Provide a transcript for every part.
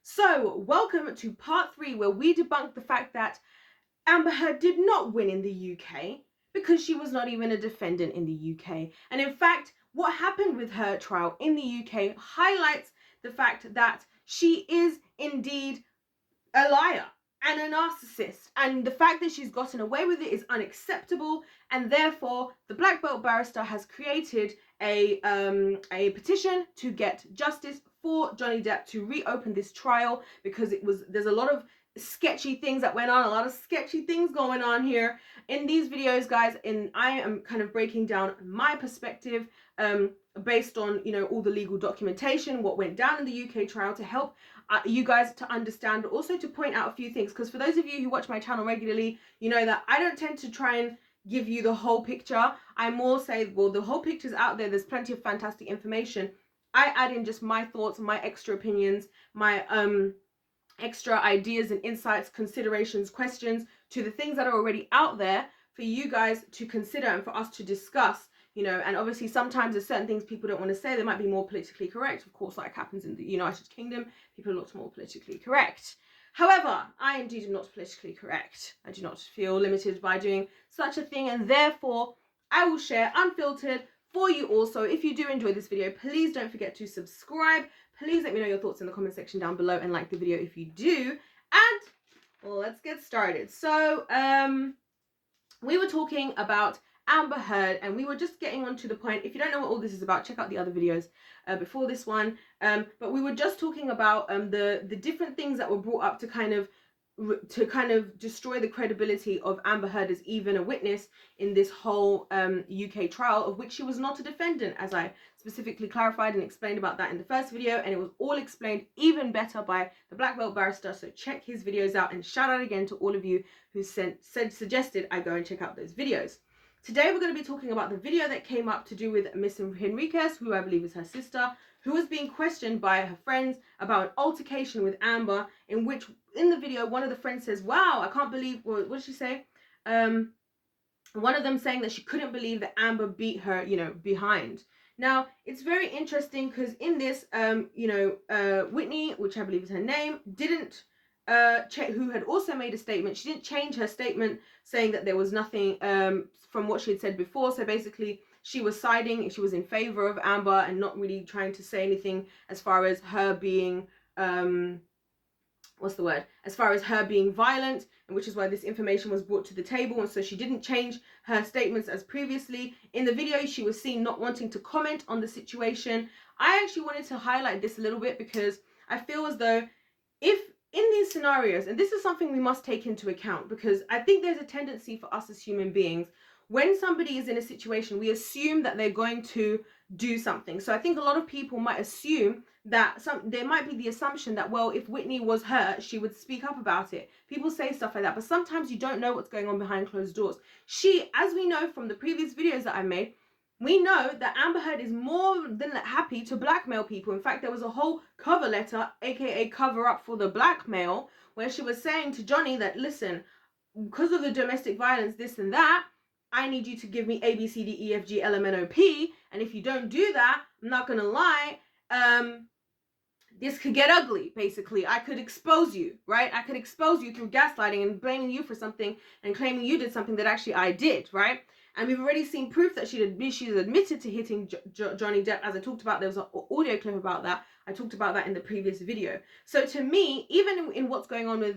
So, welcome to part 3, where we debunk the fact that Amber Heard did not win in the UK because she was not even a defendant in the UK. And in fact, what happened with her trial in the UK highlights the fact that she is indeed a liar and a narcissist, and the fact that she's gotten away with it is unacceptable, and therefore the black belt barrister has created a petition to get justice for Johnny Depp, to reopen this trial, because there's a lot of sketchy things that went on, a lot of sketchy things going on here in these videos, guys. And I am kind of breaking down my perspective based on, you know, all the legal documentation, what went down in the UK trial, to help you guys to understand, but also to point out a few things, because for those of you who watch my channel regularly, you know that I don't tend to try and give you the whole picture. I more say, well, the whole picture's out there, there's plenty of fantastic information. I add in just my thoughts, my extra opinions, my extra ideas and insights, considerations, questions to the things that are already out there for you guys to consider and for us to discuss. You know, and obviously sometimes there's certain things people don't want to say. They might be more politically correct, of course, like happens in the United Kingdom. People are lots more politically correct. However, I indeed am not politically correct. I do not feel limited by doing such a thing, and therefore I will share unfiltered for you all. So if you do enjoy this video, please don't forget to subscribe. Please let me know your thoughts in the comment section down below, and like the video if you do. And well, let's get started. So we were talking about Amber Heard, and we were just getting on to the point. If you don't know what all this is about, check out the other videos before this one. But we were just talking about the different things that were brought up to kind of destroy the credibility of Amber Heard as even a witness in this whole UK trial, of which she was not a defendant, as I specifically clarified and explained about that in the first video, and it was all explained even better by the black belt barrister. So check his videos out, and shout out again to all of you who suggested I go and check out those videos. Today we're going to be talking about the video that came up to do with Miss Enquiries, who I believe is her sister, who was being questioned by her friends about an altercation with Amber, in which, in the video, one of the friends says, wow, I can't believe, what did she say? One of them saying that she couldn't believe that Amber beat her, you know, behind. Now, it's very interesting because in this, Whitney, which I believe is her name, didn't who had also made a statement. She didn't change her statement saying that there was nothing from what she had said before. So basically she was siding, she was in favor of Amber and not really trying to say anything as far as her being as far as her being violent, and which is why this information was brought to the table. And so she didn't change her statements as previously. In the video, she was seen not wanting to comment on the situation. I actually wanted to highlight this a little bit because I feel as though if in these scenarios, and this is something we must take into account, because I think there's a tendency for us as human beings, when somebody is in a situation, we assume that they're going to do something. So I think a lot of people might assume that there might be the assumption that, well, if Whitney was hurt, she would speak up about it. People say stuff like that, but sometimes you don't know what's going on behind closed doors. She, as we know from the previous videos that I made, we know that Amber Heard is more than happy to blackmail people. In fact, there was a whole cover letter, aka cover up for the blackmail, where she was saying to Johnny that, listen, because of the domestic violence, this and that, I need you to give me A, B, C, D, E, F, G, L, M, N, O, P. And if you don't do that, I'm not going to lie, this could get ugly, basically. I could expose you, right? I could expose you through gaslighting and blaming you for something and claiming you did something that actually I did, right? And we've already seen proof that she's admitted to hitting Johnny Depp. As I talked about, there was an audio clip about that. I talked about that in the previous video. So to me, even in what's going on with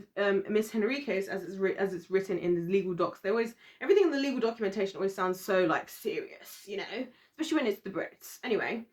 Miss Enquiries, as it's written in the legal docs, everything in the legal documentation always sounds so like serious, you know, especially when it's the Brits. Anyway,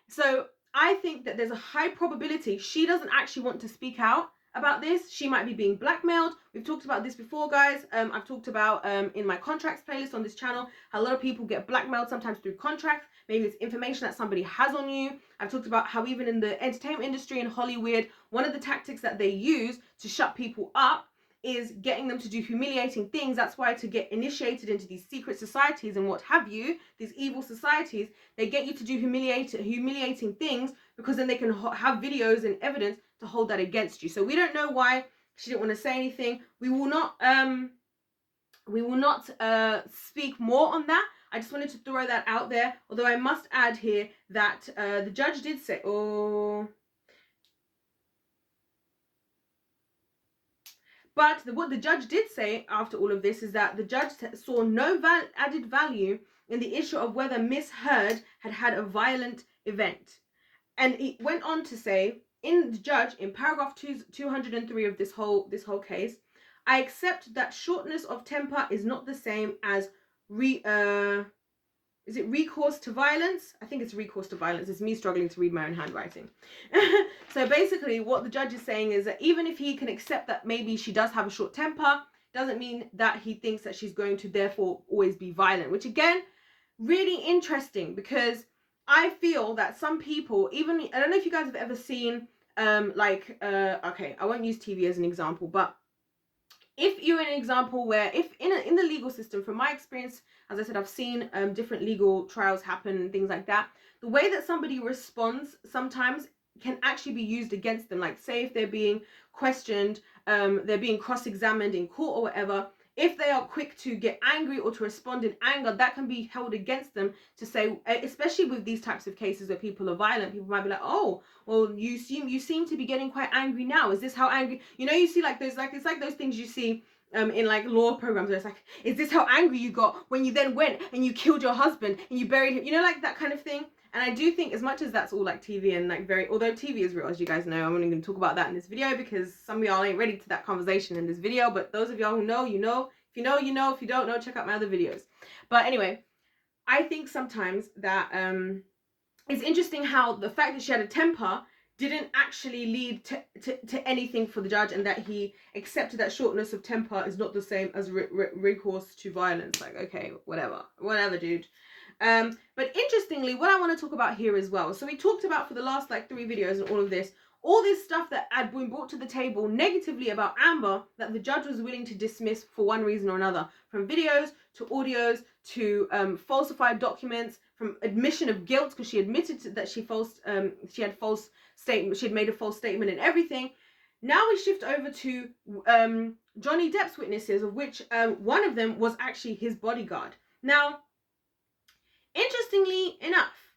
so I think that there's a high probability she doesn't actually want to speak out about this. She might be being blackmailed. We've talked about this before, guys. I've talked about in my contracts playlist on this channel how a lot of people get blackmailed sometimes through contracts. Maybe it's information that somebody has on you. I've talked about how even in the entertainment industry in Hollywood, one of the tactics that they use to shut people up is getting them to do humiliating things. That's why, to get initiated into these secret societies and what have you, these evil societies, they get you to do humiliating things, because then they can have videos and evidence to hold that against you. So we don't know why she didn't want to say anything. We will not speak more on that. I just wanted to throw that out there. Although I must add here that the judge did say, But what the judge did say after all of this is that the judge saw no added value in the issue of whether Miss Heard had had a violent event. And it went on to say, in the judge, in paragraph 203 of this whole case, I accept that shortness of temper is not the same as is it recourse to violence? I think it's recourse to violence. It's me struggling to read my own handwriting. So basically what the judge is saying is that even if he can accept that maybe she does have a short temper, doesn't mean that he thinks that she's going to therefore always be violent, which again, really interesting, because I feel that some people, even, I don't know if you guys have ever seen, okay, I won't use TV as an example, but if you're in an example where, if in the legal system, from my experience, as I said, I've seen different legal trials happen and things like that, the way that somebody responds sometimes can actually be used against them. Like, say if they're being questioned, they're being cross-examined in court or whatever, if they are quick to get angry or to respond in anger, that can be held against them to say, especially with these types of cases where people are violent, people might be like, oh, well, you seem to be getting quite angry now. Is this how angry? You know, you see like those, like, it's like those things you see in like law programs where it's like, is this how angry you got when you then went and you killed your husband and you buried him? You know, like that kind of thing. And I do think, as much as that's all like TV and like although TV is real, as you guys know, I'm only going to talk about that in this video because some of y'all ain't ready to that conversation in this video. But those of y'all who know, you know. If you know, you know. If you don't know, check out my other videos. But anyway, I think sometimes that it's interesting how the fact that she had a temper didn't actually lead to anything for the judge, and that he accepted that shortness of temper is not the same as recourse to violence. Like, okay, whatever, dude. But interestingly, what I want to talk about here as well, so we talked about for the last like 3 videos and all this stuff that had been brought to the table negatively about Amber, that the judge was willing to dismiss for one reason or another, from videos to audios to falsified documents, from admission of guilt because she admitted that she had made a false statement and everything. Now we shift over to Johnny Depp's witnesses, of which one of them was actually his bodyguard. Now, interestingly enough,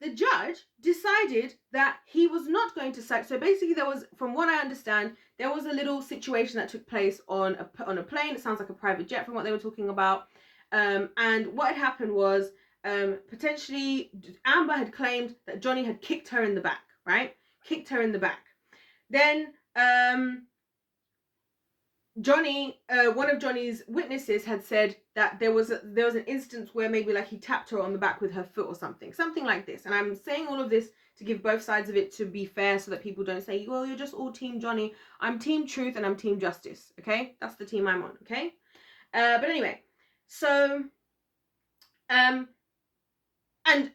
the judge decided that he was not going to cite. So basically, there was, from what I understand, there was a little situation that took place on a plane. It sounds like a private jet from what they were talking about. And what had happened was, potentially Amber had claimed that Johnny had kicked her in the back, right? Kicked her in the back. Then Johnny, one of Johnny's witnesses had said that there was an instance where maybe like he tapped her on the back with her foot or something like this. And I'm saying all of this to give both sides of it, to be fair, so that people don't say, well, you're just all team Johnny. I'm team truth and I'm team justice. Okay, that's the team I'm on. Okay, but anyway, so and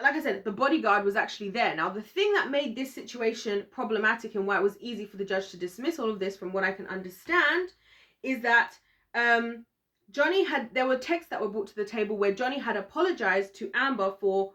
like I said, the bodyguard was actually there. Now, the thing that made this situation problematic and why it was easy for the judge to dismiss all of this, from what I can understand, is that there were texts that were brought to the table where Johnny had apologized to Amber for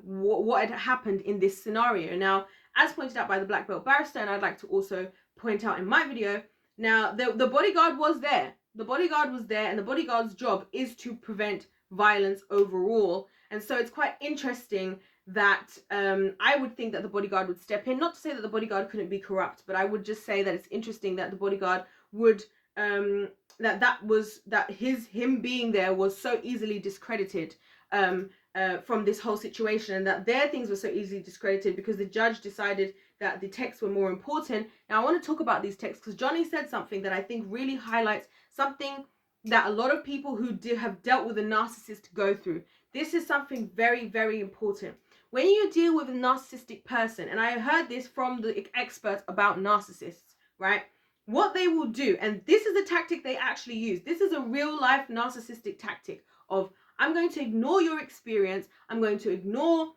what had happened in this scenario. Now, as pointed out by the Black Belt Barrister, and I'd like to also point out in my video, now the bodyguard was there. The bodyguard was there, and the bodyguard's job is to prevent violence overall. And so it's quite interesting that I would think that the bodyguard would step in. Not to say that the bodyguard couldn't be corrupt, but I would just say that it's interesting that the bodyguard would him being there was so easily discredited from this whole situation, and that their things were so easily discredited because the judge decided that the texts were more important. Now, I want to talk about these texts because Johnny said something that I think really highlights something that a lot of people who have dealt with a narcissist go through. This is something very, very important. When you deal with a narcissistic person, and I heard this from the experts about narcissists, right? What they will do, and this is a tactic they actually use. This is a real life narcissistic tactic of, I'm going to ignore your experience. I'm going to ignore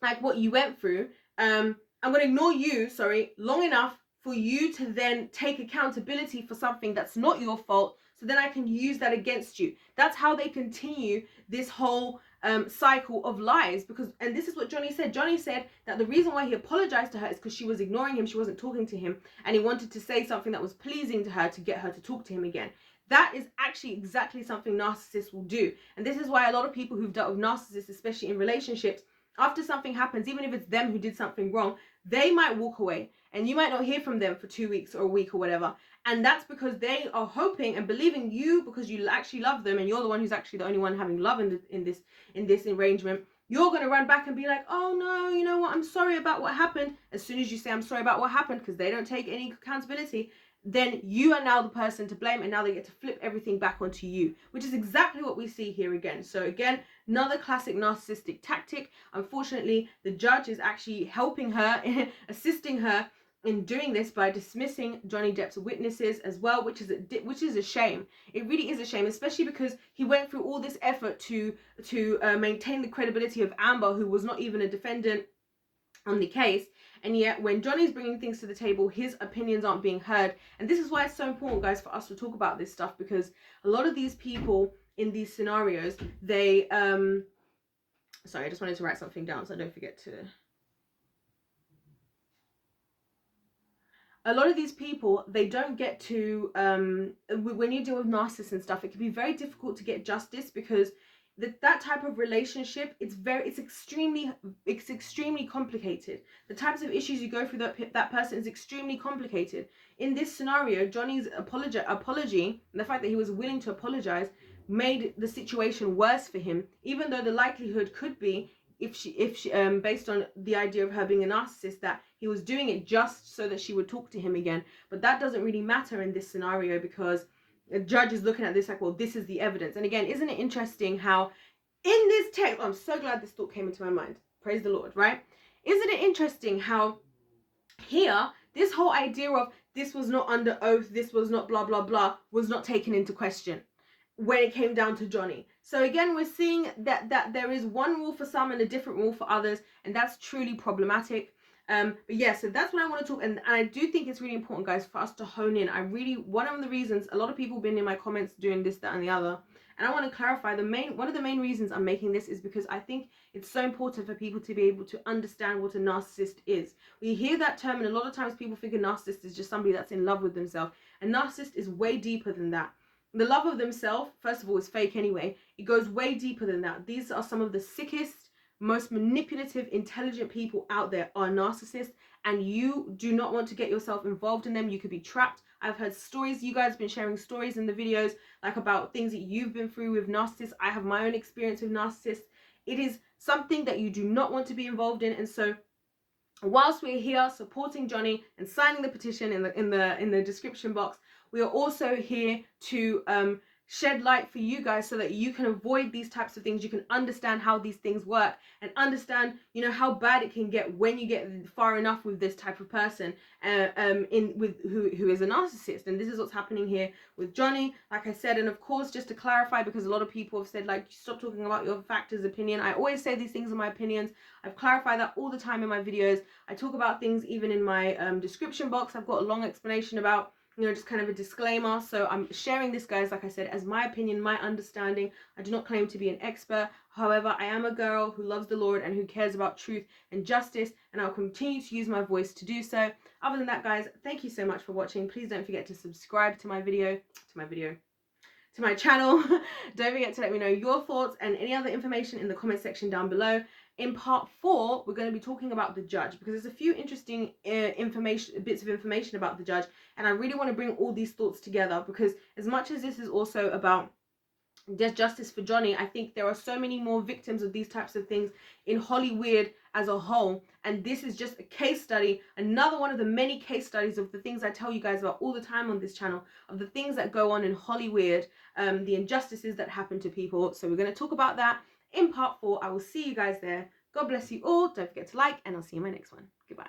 like what you went through. I'm going to ignore you, long enough for you to then take accountability for something that's not your fault. So then I can use that against you. That's how they continue this whole cycle of lies. And this is what Johnny said. Johnny said that the reason why he apologized to her is because she was ignoring him. She wasn't talking to him. And he wanted to say something that was pleasing to her to get her to talk to him again. That is actually exactly something narcissists will do. And this is why a lot of people who've dealt with narcissists, especially in relationships, after something happens, even if it's them who did something wrong, they might walk away and you might not hear from them for 2 weeks or a week or whatever. And that's because they are hoping and believing you, because you actually love them and you're the one who's actually the only one having love in this arrangement. You're going to run back and be like, oh no, you know what, I'm sorry about what happened. As soon as you say I'm sorry about what happened, because they don't take any accountability, then you are now the person to blame, and now they get to flip everything back onto you, which is exactly what we see here again. So again, another classic narcissistic tactic. Unfortunately, the judge is actually helping her, assisting her in doing this by dismissing Johnny Depp's witnesses as well, which is a shame. It really is a shame, especially because he went through all this effort to maintain the credibility of Amber, who was not even a defendant on the case. And yet when Johnny's bringing things to the table, his opinions aren't being heard. And this is why it's so important, guys, for us to talk about this stuff, because a lot of these people in these scenarios, they sorry, I just wanted to write something down so I don't forget to. A lot of these people, they don't get to, when you deal with narcissists and stuff, it can be very difficult to get justice, because that type of relationship, it's extremely complicated. The types of issues you go through that person is extremely complicated. In this scenario, Johnny's apology, and the fact that he was willing to apologize, made the situation worse for him, even though the likelihood could be, if she based on the idea of her being a narcissist, that he was doing it just so that she would talk to him again. But that doesn't really matter in this scenario, because the judge is looking at this like, well, this is the evidence. And again, isn't it interesting how in this text, I'm so glad this thought came into my mind, praise the Lord, right? Isn't it interesting how here this whole idea of this was not under oath, this was not blah blah blah, was not taken into question when it came down to Johnny. So again, we're seeing that there is one rule for some and a different rule for others, and that's truly problematic. But yeah, so that's what I want to talk, and I do think it's really important, guys, for us to hone in. One of the reasons, a lot of people have been in my comments doing this, that, and the other, and I want to clarify, one of the main reasons I'm making this is because I think it's so important for people to be able to understand what a narcissist is. We hear that term, and a lot of times people think a narcissist is just somebody that's in love with themselves. A narcissist is way deeper than that. The love of themselves, first of all, is fake anyway. It goes way deeper than that. These are some of the sickest, most manipulative, intelligent people out there are narcissists, and you do not want to get yourself involved in them. You could be trapped. I've heard stories, you guys have been sharing stories in the videos, like about things that you've been through with narcissists. I have my own experience with narcissists. It is something that you do not want to be involved in. And so whilst we're here supporting Johnny and signing the petition in the description box, we are also here to shed light for you guys so that you can avoid these types of things. You can understand how these things work and understand, you know, how bad it can get when you get far enough with this type of person, who is a narcissist. And this is what's happening here with Johnny, like I said. And of course, just to clarify, because a lot of people have said, like, stop talking about your factors opinion. I always say these things are my opinions. I've clarified that all the time in my videos. I talk about things even in my description box. I've got a long explanation about, you know, just kind of a disclaimer. So I'm sharing this, guys, like I said, as my opinion, my understanding. I do not claim to be an expert. However, I am a girl who loves the Lord and who cares about truth and justice, and I'll continue to use my voice to do so. Other than that, guys, thank you so much for watching. Please don't forget to subscribe to my channel. Don't forget to let me know your thoughts and any other information in the comment section down below. In part 4, we're going to be talking about the judge, because there's a few interesting bits of information about the judge, and I really want to bring all these thoughts together, because as much as this is also about justice for Johnny, I think there are so many more victims of these types of things in Hollywood as a whole, and this is just a case study, another one of the many case studies of the things I tell you guys about all the time on this channel, of the things that go on in Hollywood, the injustices that happen to people. So we're going to talk about that in part 4. I will see you guys there. God bless you all. Don't forget to like, and I'll see you in my next one. Goodbye.